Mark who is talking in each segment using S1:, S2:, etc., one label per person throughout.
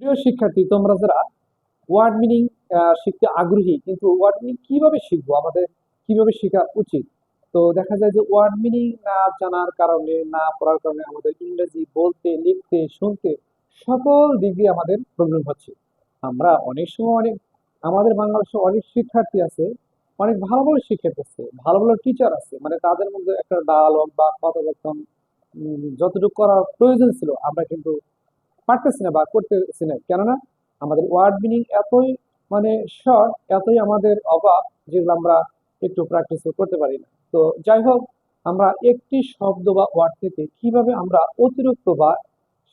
S1: প্রিয় শিক্ষার্থী, তোমরা যারা ওয়ার্ড মিনিং শিখতে আগ্রহী, কিন্তু ওয়ার্ড মিনিং কিভাবে শিখবো, আমাদের কিভাবে শেখা উচিত? তো দেখা যায় যে ওয়ার্ড মিনিং না জানার কারণে, না পড়ার কারণে আমাদের ইংরেজি বলতে, লিখতে, শুনতে সকল দিক দিয়ে আমাদের প্রবলেম হচ্ছে। আমরা অনেক সময় আমাদের বাংলাদেশে অনেক শিক্ষার্থী আছে, অনেক ভালো ভালো শিক্ষার্থী আছে, ভালো ভালো টিচার আছে, মানে তাদের মধ্যে একটা ডায়ালগ বা কথোপকথন যতটুকু করার প্রয়োজন ছিল আমরা কিন্তু পারতেছি না বা করতেছি না। কেননা আমাদের ওয়ার্ড মিনিং এতই মানে শর্ট, এতই আমাদের অভাব, যেগুলো আমরা একটু প্র্যাকটিস করতে পারি না। তো যাই হোক, আমরা একটি শব্দ বা ওয়ার্ড থেকে কিভাবে আমরা অতিরিক্ত বা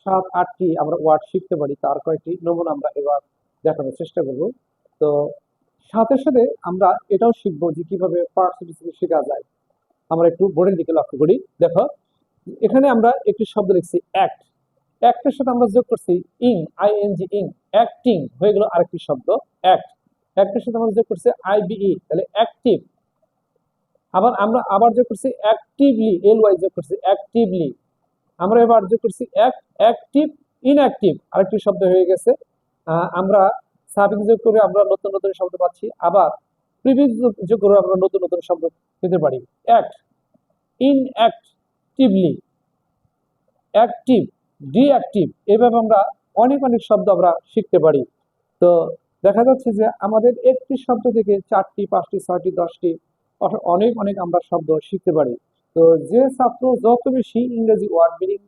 S1: 7-8টি আমরা ওয়ার্ড শিখতে পারি তার কয়েকটি নমুনা আমরা এবার দেখানোর চেষ্টা করব। তো সাথে সাথে আমরা এটাও শিখবো যে কিভাবে পার্সিপিসিপি শেখা যায়। আমরা একটু বোর্ডের দিকে লক্ষ্য করি। দেখো, এখানে আমরা একটি শব্দ লিখছি অ্যাক্ট। অ্যাক্টের সাথে আমরা যোগ করছি আইএনজি, অ্যাক্টিং হয়ে গেল আরেকটি শব্দ অ্যাক্ট। অ্যাক্টের সাথে আমরা যোগ করছি আইবিই, তাহলে অ্যাক্টিভ। আবার আমরা যোগ করছি অ্যাক্টিভলি, ওয়াই যোগ করছি অ্যাক্টিভলি। আমরা এবার যোগ করছি অ্যাক্টিভ, ইনঅ্যাক্টিভ আরেকটি শব্দ হয়ে গেছে। আমরা সাফিক্স যোগ করে আমরা নতুন নতুন শব্দ পাচ্ছি, আবার প্রিফিক্স যোগ করে আমরা নতুন নতুন শব্দ পেতে পারি। অ্যাক্ট, ইনঅ্যাক্টিভলি, অ্যাক্টিভ, ডিঅ্যাক্টিভ, এভাবে আমরা অনেক অনেক শব্দ আমরা শিখতে পারি। তো দেখা যাচ্ছে যে আমাদের একটি শব্দ থেকে 4টি, 5টি, 6টি, 10টি অনেক অনেক আমরা শব্দ শিখতে পারি। তো যে ছাত্র যত বেশি ইংরেজি ওয়ার্ড মিনিং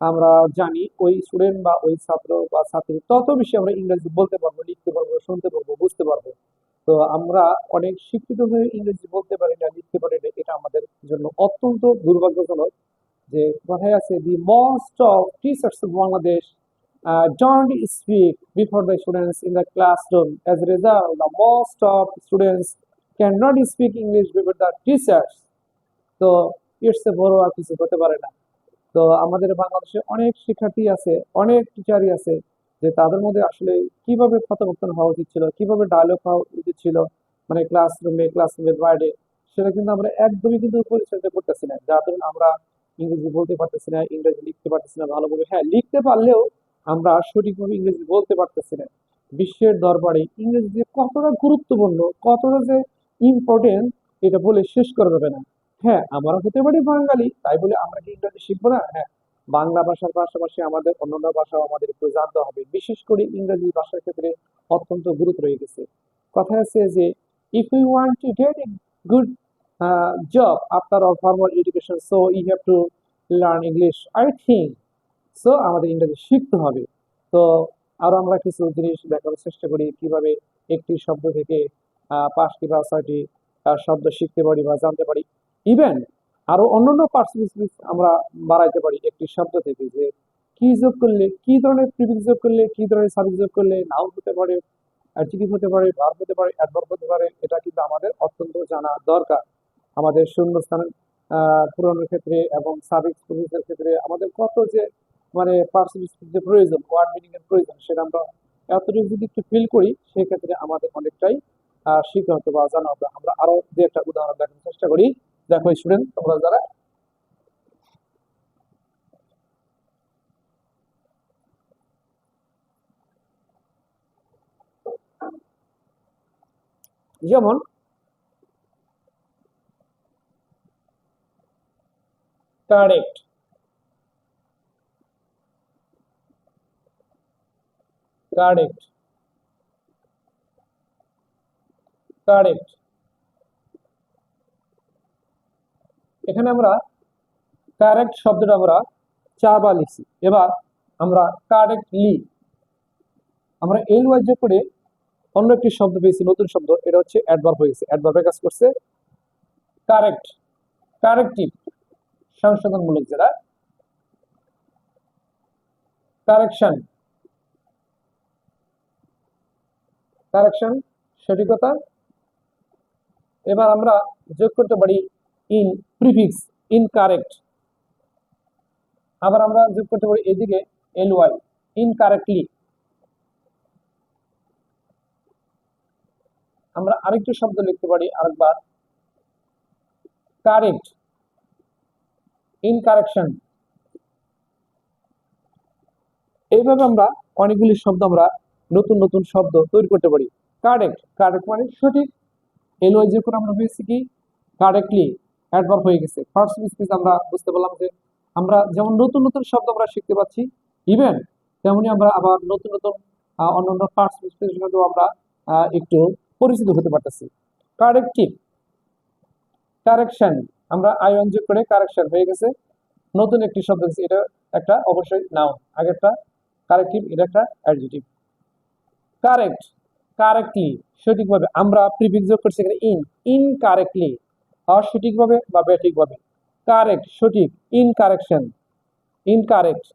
S1: আমরা জানি, ওই স্টুডেন্ট বা ওই ছাত্র বা ছাত্রী তত বেশি আমরা ইংরেজি বলতে পারবো, লিখতে পারবো, শুনতে পারবো, বুঝতে পারবো। তো আমরা অনেক শিক্ষিত হয়ে ইংরেজি বলতে পারি না, লিখতে পারি না, এটা আমাদের জন্য অত্যন্ত দুর্ভাগ্যজনক। যে কথায় আছে, the most of teachers in Bangladesh don't speak before the students in the classroom. As a result, the most of students cannot speak English before the teachers. তো এর বড় আর কিছু হতে পারে না। তো আমাদের বাংলাদেশে অনেক শিক্ষার্থী আছে, অনেক টিচারই আছে, যে তাদের মধ্যে আসলে কিভাবে কথোপকথন হওয়া উচিত ছিল, কিভাবে ডায়লগ হওয়া উচিত ছিল, মানে ক্লাসরুমের বাইরে, সেটা কিন্তু আমরা একদমই কিন্তু পরিচর্যা করতেছি না। যার কারণে আমরা ইংরেজি বলতে পারতেছি না, ইংরেজি লিখতে পারতেছি না ভালোভাবে। হ্যাঁ, লিখতে পারলেও আমরা সঠিকভাবে ইংরেজি বলতে পারতেছি না। বিশ্বের দরবারে ইংরেজি যে কতটা গুরুত্বপূর্ণ, কতটা যে ইম্পর্টেন্ট, এটা বলে শেষ করা যাবে না। হ্যাঁ, আমরা হতে পারি বাঙালি, তাই বলে আমরা কি ইংরেজি শিখবো না? হ্যাঁ, বাংলা ভাষার পাশাপাশি আমাদের অন্যান্য ভাষাও আমাদের একটু জানতে হবে। বিশেষ করে ইংরেজি ভাষার ক্ষেত্রে অত্যন্ত গুরুত্ব রয়ে গেছে। কথা আছে যে, if we want to get a good job after our formal education, so you have to learn English, I think. So আমাদের ইংরেজি শিখতে হবে। তো আরো আমরা কিছু জিনিস দেখার চেষ্টা করি কিভাবে একটি শব্দ থেকে 5টি বা 6টি শব্দ শিখতে পারি বা জানতে পারি। ইভেন আরো অন্যান্য পার্সেন্টেজ আমরা বাড়াইতে পারি একটি শব্দ থেকে, যে কি যোগ করলে, কি ধরনের প্রিফিক্স যোগ করলে, কি ধরনের সাফিক্স যোগ করলে নাউন হতে পারে, অ্যাডজেক্টিভ হতে পারে, ভার্ব হতে পারে, অ্যাডভার্ব হতে পারে। এটা কিন্তু আমাদের অত্যন্ত জানা দরকার। আমাদের শূন্যস্থান পূরণের ক্ষেত্রে এবং সাফিক্স প্রিফিক্সের ক্ষেত্রে আমাদের কত যে মানে পার্সেন্টেজ যে প্রয়োজন, ওয়ার্ড মিনিং এর প্রয়োজন, সেটা আমরা এতটুকু যদি একটু ফিল করি, সেক্ষেত্রে আমাদের অনেকটাই শিখা হতো বা জানা হতো। আমরা আরো যে একটা উদাহরণ দেখার চেষ্টা করি। দেখো স্টুডেন্ট, তোমরা যারা যেমন কারেক্ট, কারেক্ট, কারেক্ট, এখানে আমরা কারেক্ট শব্দটা আমরা 4 বার লিখছি। এবার আমরা কারেক্টলি, আমরা ওয়াই যোগ করে অন্য একটি শব্দ পেয়েছি, নতুন শব্দ, এটা হচ্ছে অ্যাডভার্ব হয়ে গেছে, অ্যাডভার্বের কাজ করছে। কারেক্ট, কারেক্টিভ সংশোধনমূলক, যেটা কারেকশন, কারেকশন সঠিকতা। এবার আমরা যোগ করতে পারি ইন, প্রিফিক্স, ইনকারেক্ট। আবার আমরা যোগ করতে পারি এদিকে ওয়াই, ইনকারেক্টলি। আমরা আরেকটি শব্দ লিখতে পারি আরেকবার, কারেক্ট, ইনকারেকশন। এইভাবে আমরা অনেকগুলি শব্দ আমরা নতুন নতুন শব্দ তৈরি করতে পারি। কারেক্ট, কারেক্ট মানে সঠিক। এলওয়াই যে করে আমরা হয়েছে কি কারেক্টলি অ্যাডভার্ব হয়ে গেছে। ফার্স্ট স্পিচ আমরা বুঝতে পারলাম যে আমরা যেমন নতুন নতুন শব্দ আমরা শিখতে পাচ্ছি, ইভেন তেমনি আমরা আবার নতুন নতুন অন্যান্য ফার্স্ট স্পিচের সাথেও আমরা একটু পরিচিত হতে পারতেছি। কারেক্টিভ, কারেকশন, আমরা আইওএন যোগ করে কারেকশন হয়ে গেছে, নতুন একটি শব্দ দিচ্ছি, এটা একটা অবশ্যই নাউন, আগেরটা কারেক্টিভ, এটা একটা অ্যাডজেক্টিভ। কারেক্ট, কারেক্টলি সঠিকভাবে, আমরা প্রিফিক্স যোগ করছি এখানে ইন, ইনকারেক্টলি অসঠিকভাবে বা ব্যাঠিকভাবে। কারেক্ট সঠিক, ইনকারেকশন ইনকারেক্ট,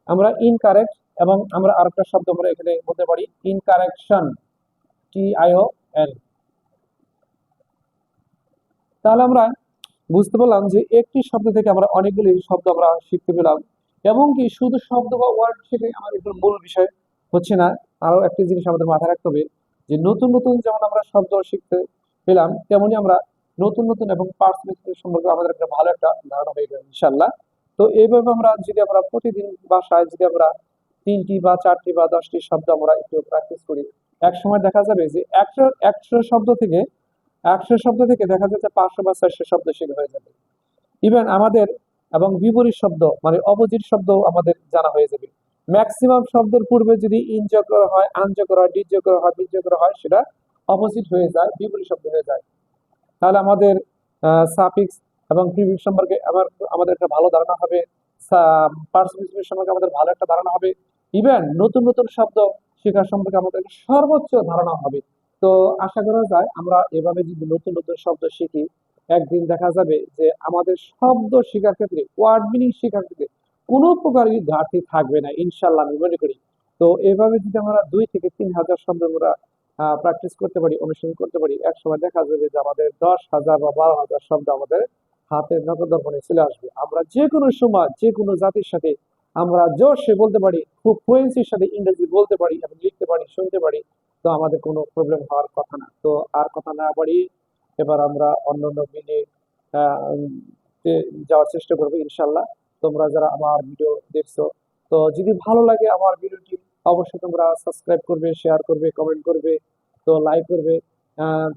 S1: আমরা ইনকারেক্ট, এবং আমরা আরেকটা শব্দ আমরা এখানে বলতে পারি ইনকারেকশন, TION। তাহলে আমরা বুঝতে পারলাম যে একটি শব্দ থেকে আমরা অনেকগুলি শব্দ আমরা শিখতে পেলাম, এবং কি শুধু শব্দ বা ওয়ার্ড শিখে আমাদের একটু মূল বিষয় হচ্ছে না, আরো একটি জিনিস আমাদের মাথায় রাখতে হবে যে নতুন নতুন যেমন আমরা শব্দ শিখতে পেলাম, তেমনি আমরা নতুন নতুন এবং পার্টস সম্পর্কে আমাদের একটা ভালো একটা ধারণা হয়ে গেল ইনশাল্লাহ। তো এইভাবে আমরা যদি আমরা প্রতিদিন বাসায় যদি আমরা 3টি বা 4টি বা 10টি শব্দ আমরা একটু প্র্যাকটিস করি, এক সময় দেখা যাবে যে একশো শব্দ থেকে দেখা যাচ্ছে 500 বা 600 শব্দ শেখা হয়ে যাবে। ইভেন আমাদের এবং বিপরীত শব্দ মানে অপোজিট শব্দ আমাদের জানা হয়ে যাবে। ম্যাক্সিমাম শব্দের পূর্বে যদি ইন যোগ করা হয়, আন যোগ করা হয়, ডিড যোগ করা হয়, বিড যোগ করা হয়, সেটা অপোজিট হয়ে যায়, বিপরীত শব্দ হয়ে যায়। তাহলে আমাদের সাফিক্স এবং প্রিফিক্স সম্পর্কে আমাদের একটা ভালো ধারণা হবে, পার্টিসিপেট সম্পর্কে আমাদের ভালো একটা ধারণা হবে, ইভেন নতুন নতুন শব্দ শেখার সম্পর্কে আমাদের সর্বোচ্চ ধারণা হবে। তো আশা করা যায় আমরা এভাবে যদি নতুন নতুন শব্দ শিখি, একদিন দেখা যাবে যে আমাদের শব্দ শেখার ক্ষেত্রে, ওয়ার্ড মিনিং শেখার ক্ষেত্রে কোনো প্রকারই ঘাটতি থাকবে না ইনশাল্লাহ, আমি মনে করি। তো এভাবে যদি আমরা 2 থেকে 3 হাজার শব্দ আমরা প্র্যাকটিস করতে পারি, অনুশীলন করতে পারি, এক সময় দেখা যাবে যে আমাদের 10,000 বা 12,000 শব্দ আমাদের হাতের নখদর্পণে চলে আসবে। আমরা যে কোনো সময় যে কোনো জাতির সাথে আমরা জোরসে বলতে পারি, খুব ফ্লুয়েন্সির সাথে ইংরেজি বলতে পারি এবং লিখতে পারি, শুনতে পারি। তো আমাদের কোনো প্রবলেম হওয়ার কথা না। তো আর কথা না বাড়িয়ে এবার আমরা অন্যান্য মিলে যাওয়ার চেষ্টা করবো ইনশাল্লাহ। তোমরা যারা আমার ভিডিও দেখছো, তো যদি ভালো লাগে আমার ভিডিওটি, অবশ্যই তোমরা সাবস্ক্রাইব করবে, শেয়ার করবে, কমেন্ট করবে, তো লাইক করবে। আহ,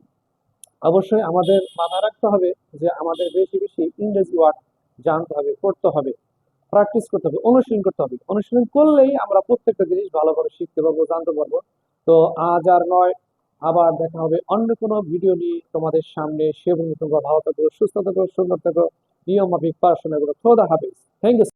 S1: অবশ্যই আমাদের মাথায় রাখতে হবে যে আমাদের বেশি বেশি ইংরেজি ওয়ার্ড জানতে হবে, পড়তে হবে, প্র্যাকটিস করতে হবে, অনুশীলন করতে হবে। অনুশীলন করলেই আমরা প্রত্যেকটা জিনিস ভালোভাবে শিখতে পারবো, জানতে পারবো। তো আজ আর নয়, আবার দেখা হবে অন্য কোনো ভিডিও নিয়ে তোমাদের সামনে। সে পর্যন্ত তোমরা ভালো থাকো, সুস্থ থাকো, সুন্দর থাকো, নিয়ম মাফিক পড়াশোনা করো। খোদা হাফেজ। Thank you.